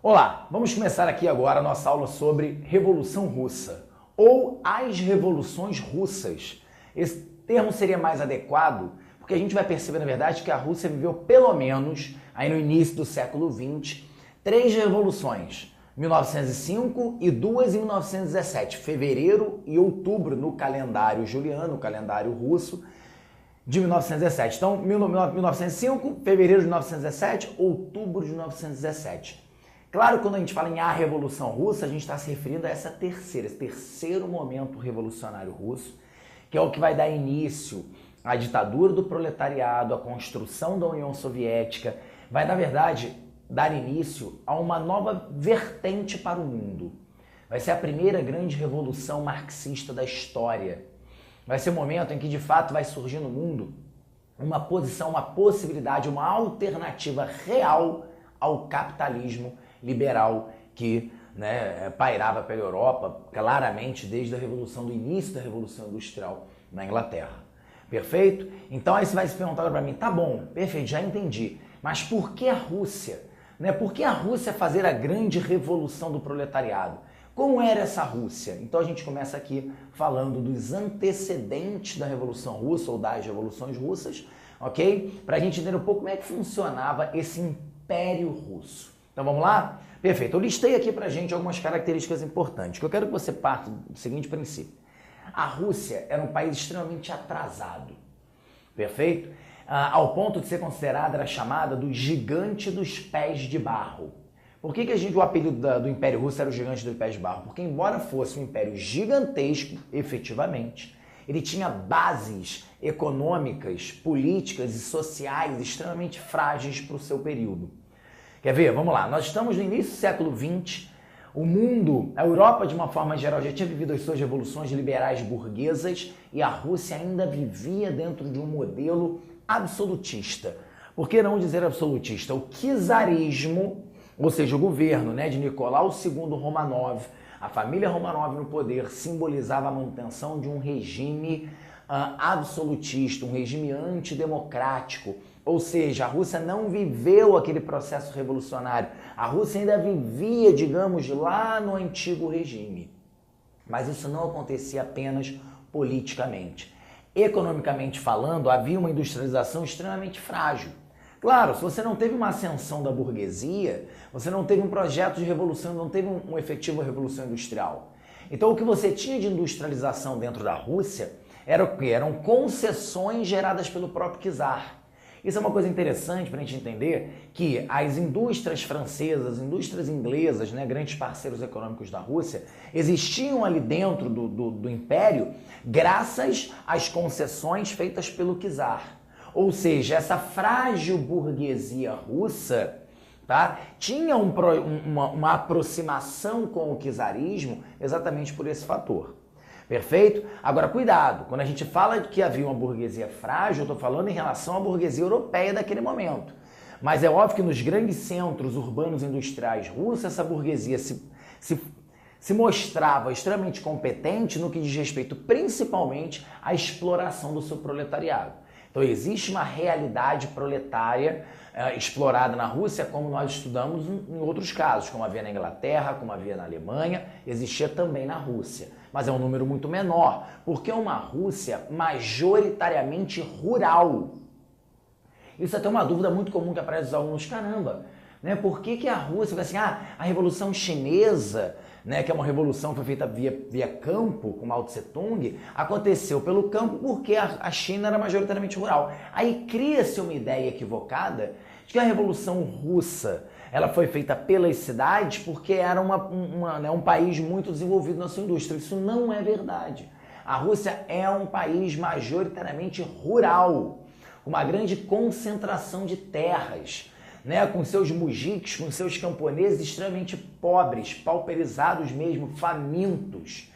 Olá, vamos começar aqui agora a nossa aula sobre Revolução Russa ou as Revoluções Russas. Esse termo seria mais adequado porque a gente vai perceber, na verdade, que a Rússia viveu pelo menos, aí no início do século XX, três revoluções, 1905 e duas em 1917, fevereiro e outubro no calendário juliano, no calendário russo, de 1917. Então, 1905, fevereiro de 1917, outubro de 1917. Claro, quando a gente fala em a Revolução Russa, a gente está se referindo a esse terceiro momento revolucionário russo, que é o que vai dar início à ditadura do proletariado, à construção da União Soviética, vai, na verdade, dar início a uma nova vertente para o mundo. Vai ser a primeira grande revolução marxista da história. Vai ser o momento em que, de fato, vai surgir no mundo uma posição, uma possibilidade, uma alternativa real ao capitalismo liberal que pairava pela Europa claramente desde a revolução, do início da Revolução Industrial na Inglaterra. Perfeito? Então aí você vai se perguntar para mim, tá bom, perfeito, já entendi, mas por que a Rússia? Por que a Rússia fazer a grande revolução do proletariado? Como era essa Rússia? Então a gente começa aqui falando dos antecedentes da Revolução Russa ou das revoluções russas, ok? Para a gente entender um pouco como é que funcionava esse Império Russo. Então vamos lá? Perfeito. Eu listei aqui pra gente algumas características importantes, que eu quero que você parta do seguinte princípio. A Rússia era um país extremamente atrasado, perfeito? Ao ponto de ser considerada, era chamada do gigante dos pés de barro. Por que o apelido do Império Russo era o gigante dos pés de barro? Porque embora fosse um império gigantesco, efetivamente, ele tinha bases econômicas, políticas e sociais extremamente frágeis para o seu período. Quer ver? Vamos lá. Nós estamos no início do século XX. O mundo, a Europa de uma forma geral, já tinha vivido as suas revoluções liberais burguesas e a Rússia ainda vivia dentro de um modelo absolutista. Por que não dizer absolutista? O czarismo, ou seja, o governo de Nicolau II Romanov, a família Romanov no poder, simbolizava a manutenção de um regime absolutista, um regime antidemocrático. Ou seja, a Rússia não viveu aquele processo revolucionário. A Rússia ainda vivia, digamos, lá no antigo regime. Mas isso não acontecia apenas politicamente. Economicamente falando, havia uma industrialização extremamente frágil. Claro, se você não teve uma ascensão da burguesia, você não teve um projeto de revolução, não teve uma efetiva revolução industrial. Então o que você tinha de industrialização dentro da Rússia era o quê? Eram concessões geradas pelo próprio czar. Isso é uma coisa interessante para a gente entender que as indústrias francesas, as indústrias inglesas, grandes parceiros econômicos da Rússia, existiam ali dentro do império graças às concessões feitas pelo czar. Ou seja, essa frágil burguesia russa tinha uma aproximação com o czarismo exatamente por esse fator. Perfeito? Agora, cuidado, quando a gente fala que havia uma burguesia frágil, eu estou falando em relação à burguesia europeia daquele momento. Mas é óbvio que nos grandes centros urbanos industriais russos, essa burguesia se mostrava extremamente competente no que diz respeito principalmente à exploração do seu proletariado. Então existe uma realidade proletária explorada na Rússia, como nós estudamos em outros casos, como havia na Inglaterra, como havia na Alemanha, existia também na Rússia. Mas é um número muito menor, porque é uma Rússia majoritariamente rural. Isso é até uma dúvida muito comum que aparece dos alunos. Caramba, por que a Rússia, assim, a Revolução Chinesa, que é uma revolução que foi feita via campo, com Mao Tse Tung, aconteceu pelo campo porque a China era majoritariamente rural. Aí cria-se uma ideia equivocada de que a Revolução Russa ela foi feita pelas cidades porque era um país muito desenvolvido na sua indústria. Isso não é verdade. A Rússia é um país majoritariamente rural, com uma grande concentração de terras, com seus mujiks, com seus camponeses extremamente pobres, pauperizados mesmo, famintos.